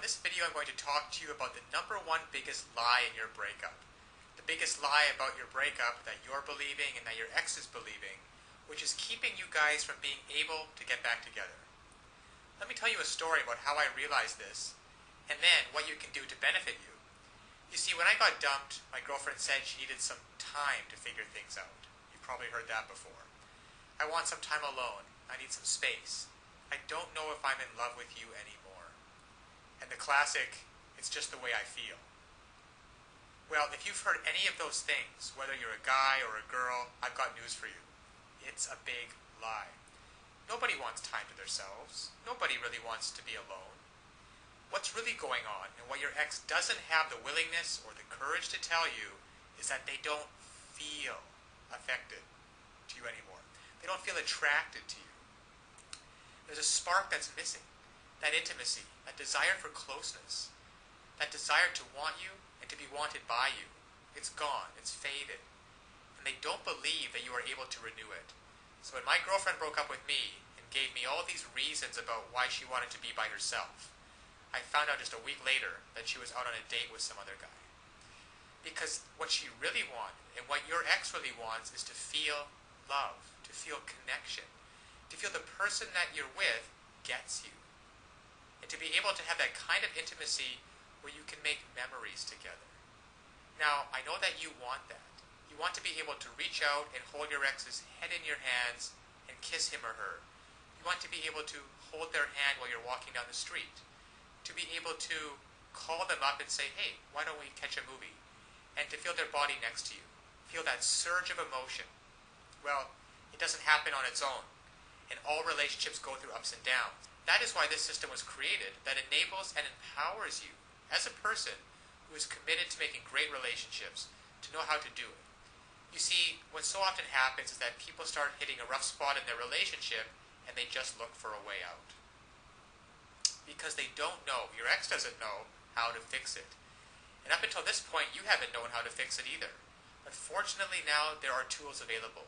in this video I'm going to talk to you about the number one biggest lie in your breakup. The biggest lie about your breakup that you're believing and that your ex is believing, which is keeping you guys from being able to get back together. Let me tell you a story about how I realized this, and then what you can do to benefit you. You see, when I got dumped, my girlfriend said she needed some time to figure things out. You've probably heard that before. I want some time alone. I need some space. I don't know if I'm in love with you anymore. And the classic, it's just the way I feel. Well, if you've heard any of those things, whether you're a guy or a girl, I've got news for you. It's a big lie. Nobody wants time to themselves. Nobody really wants to be alone. What's really going on, and what your ex doesn't have the willingness or the courage to tell you, is that they don't feel affected to you anymore. They don't feel attracted to you. There's a spark that's missing. That intimacy, that desire for closeness, that desire to want you and to be wanted by you. It's gone. It's faded. And they don't believe that you are able to renew it. So when my girlfriend broke up with me and gave me all these reasons about why she wanted to be by herself, I found out just a week later that she was out on a date with some other guy. Because what she really wanted, and what your ex really wants, is to feel love, to feel connection, to feel the person that you're with gets you. And to be able to have that kind of intimacy where you can make memories together. Now, I know that you want that. You want to be able to reach out and hold your ex's head in your hands and kiss him or her. You want to be able to hold their hand while you're walking down the street. To be able to call them up and say, hey, why don't we catch a movie? And to feel their body next to you. Feel that surge of emotion. Well, it doesn't happen on its own. And all relationships go through ups and downs. That is why this system was created, that enables and empowers you as a person who is committed to making great relationships to know how to do it. You see, what so often happens is that people start hitting a rough spot in their relationship and they just look for a way out. Because they don't know, your ex doesn't know how to fix it. And up until this point, you haven't known how to fix it either. But fortunately now there are tools available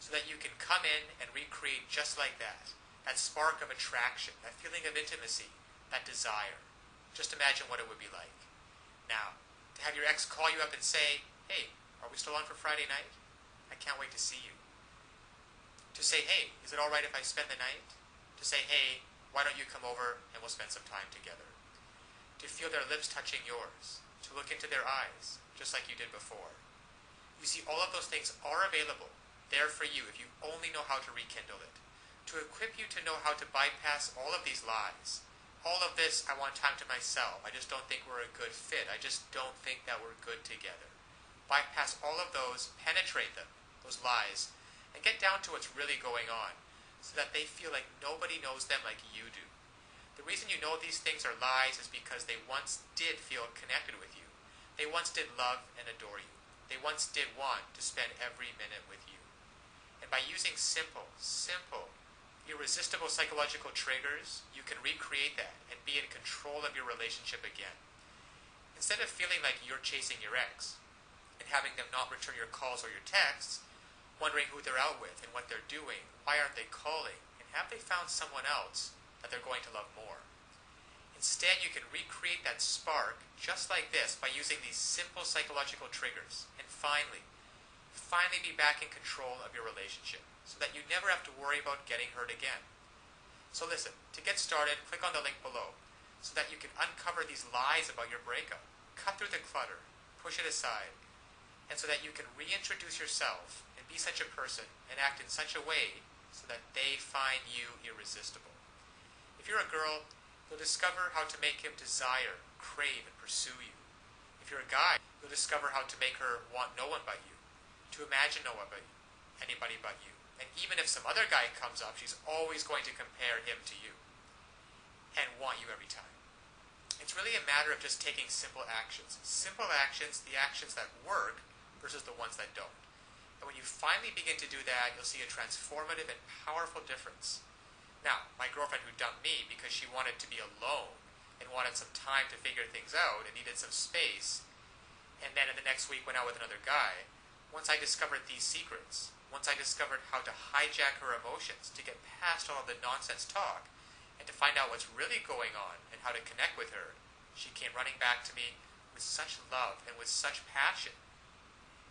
so that you can come in and recreate just like that. That spark of attraction, that feeling of intimacy, that desire. Just imagine what it would be like. Now, to have your ex call you up and say, hey, are we still on for Friday night? I can't wait to see you. To say, hey, is it all right if I spend the night? To say, hey, why don't you come over and we'll spend some time together? To feel their lips touching yours. To look into their eyes, just like you did before. You see, all of those things are available, there for you if you only know how to rekindle it. To equip you to know how to bypass all of these lies. All of this, I want time to myself. I just don't think we're a good fit. I just don't think that we're good together. Bypass all of those, penetrate them, those lies, and get down to what's really going on so that they feel like nobody knows them like you do. The reason you know these things are lies is because they once did feel connected with you. They once did love and adore you. They once did want to spend every minute with you. And by using simple, irresistible psychological triggers, you can recreate that and be in control of your relationship again. Instead of feeling like you're chasing your ex and having them not return your calls or your texts, wondering who they're out with and what they're doing, why aren't they calling, and have they found someone else that they're going to love more. Instead, you can recreate that spark just like this by using these simple psychological triggers and finally be back in control of your relationship so that you never have to worry about getting hurt again. So listen, to get started, click on the link below so that you can uncover these lies about your breakup, cut through the clutter, push it aside, and so that you can reintroduce yourself and be such a person and act in such a way so that they find you irresistible. If you're a girl, you'll discover how to make him desire, crave, and pursue you. If you're a guy, you'll discover how to make her want no one but you, to imagine no one but you, anybody but you. And even if some other guy comes up, she's always going to compare him to you and want you every time. It's really a matter of just taking simple actions. Simple actions, the actions that work versus the ones that don't. And when you finally begin to do that, you'll see a transformative and powerful difference. Now, my girlfriend who dumped me because she wanted to be alone and wanted some time to figure things out and needed some space, and then in the next week went out with another guy, once I discovered these secrets, once I discovered how to hijack her emotions, to get past all of the nonsense talk, and to find out what's really going on and how to connect with her, She came running back to me with such love and with such passion.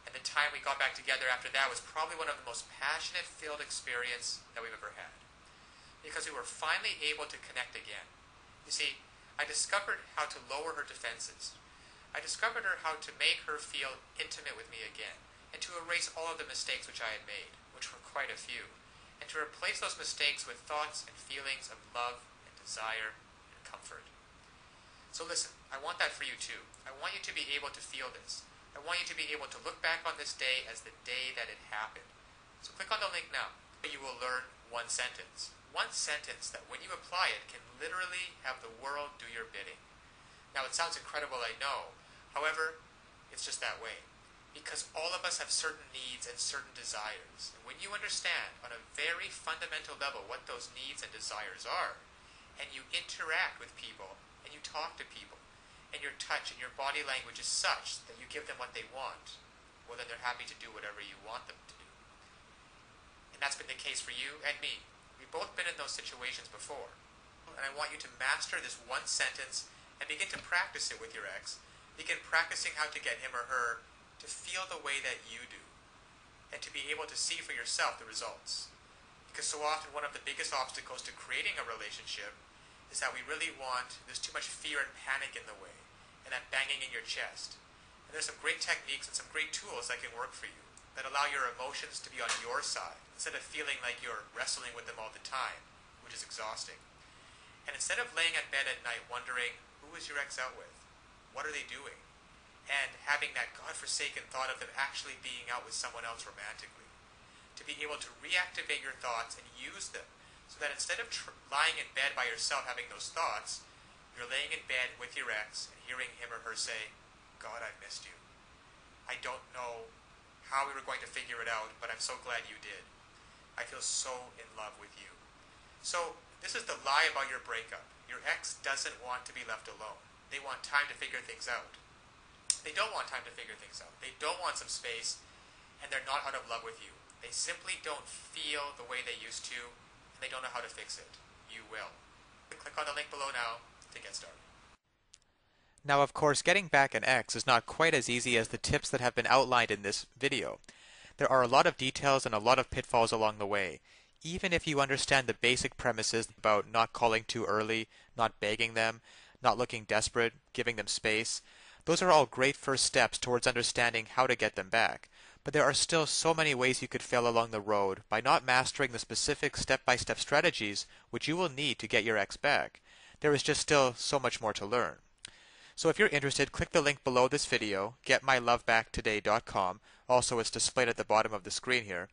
And the time we got back together after that was probably one of the most passionate filled experience that we've ever had. Because we were finally able to connect again. You see, I discovered how to lower her defenses. I discovered how to make her feel intimate with me again, and to erase all of the mistakes which I had made, which were quite a few, and to replace those mistakes with thoughts and feelings of love and desire and comfort. So listen, I want that for you too. I want you to be able to feel this. I want you to be able to look back on this day as the day that it happened. So click on the link now. You will learn one sentence. One sentence that when you apply it can literally have the world do your bidding. Now it sounds incredible, I know. However, it's just that way. Because all of us have certain needs and certain desires. And when you understand on a very fundamental level what those needs and desires are, and you interact with people, and you talk to people, and your touch and your body language is such that you give them what they want, well then they're happy to do whatever you want them to do. And that's been the case for you and me. We've both been in those situations before. And I want you to master this one sentence and begin to practice it with your ex. Begin practicing how to get him or her to feel the way that you do, and to be able to see for yourself the results. Because so often one of the biggest obstacles to creating a relationship is that there's too much fear and panic in the way, and that banging in your chest. And there's some great techniques and some great tools that can work for you, that allow your emotions to be on your side, instead of feeling like you're wrestling with them all the time, which is exhausting. And instead of laying in bed at night wondering, who is your ex out with? What are they doing? And having that godforsaken thought of them actually being out with someone else romantically. To be able to reactivate your thoughts and use them, so that instead of lying in bed by yourself having those thoughts, you're laying in bed with your ex and hearing him or her say, God, I missed you. I don't know how we were going to figure it out, but I'm so glad you did. I feel so in love with you. So this is the lie about your breakup. Your ex doesn't want to be left alone. They want time to figure things out. They don't want time to figure things out. They don't want some space, and they're not out of love with you. They simply don't feel the way they used to, and they don't know how to fix it. You will. Click on the link below now to get started. Now, of course, getting back an ex is not quite as easy as the tips that have been outlined in this video. There are a lot of details and a lot of pitfalls along the way. Even if you understand the basic premises about not calling too early, not begging them, not looking desperate, giving them space, those are all great first steps towards understanding how to get them back. But there are still so many ways you could fail along the road by not mastering the specific step-by-step strategies which you will need to get your ex back. There is just still so much more to learn. So if you're interested, click the link below this video, getmylovebacktoday.com. Also, it's displayed at the bottom of the screen here.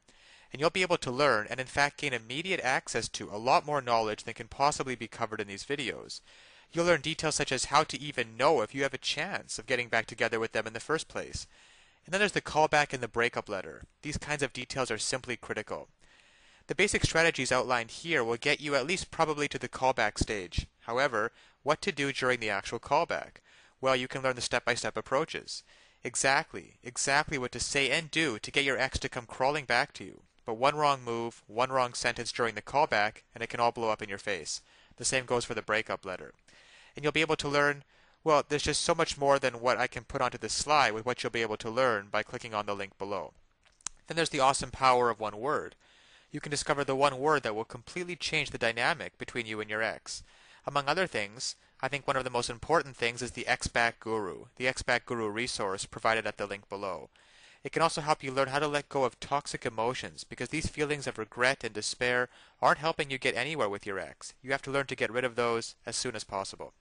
And you'll be able to learn and in fact gain immediate access to a lot more knowledge than can possibly be covered in these videos. You'll learn details such as how to even know if you have a chance of getting back together with them in the first place. And then there's the callback and the breakup letter. These kinds of details are simply critical. The basic strategies outlined here will get you at least probably to the callback stage. However, what to do during the actual callback? Well, you can learn the step-by-step approaches. Exactly what to say and do to get your ex to come crawling back to you. But one wrong move, one wrong sentence during the callback, and it can all blow up in your face. The same goes for the breakup letter. And you'll be able to learn, well, there's just so much more than what I can put onto this slide with what you'll be able to learn by clicking on the link below. Then there's the awesome power of one word. You can discover the one word that will completely change the dynamic between you and your ex. Among other things, I think one of the most important things is the Ex-Back Guru, the Ex-Back Guru resource provided at the link below. It can also help you learn how to let go of toxic emotions, because these feelings of regret and despair aren't helping you get anywhere with your ex. You have to learn to get rid of those as soon as possible.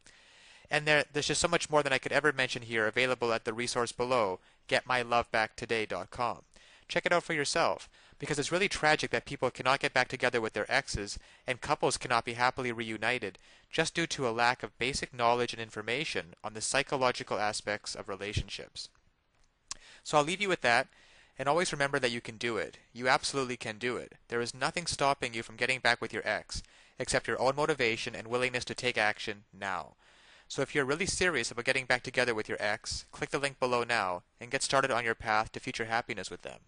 And there's just so much more than I could ever mention here available at the resource below, getmylovebacktoday.com. Check it out for yourself, because it's really tragic that people cannot get back together with their exes, and couples cannot be happily reunited, just due to a lack of basic knowledge and information on the psychological aspects of relationships. So I'll leave you with that, and always remember that you can do it. You absolutely can do it. There is nothing stopping you from getting back with your ex, except your own motivation and willingness to take action now. So if you're really serious about getting back together with your ex, click the link below now and get started on your path to future happiness with them.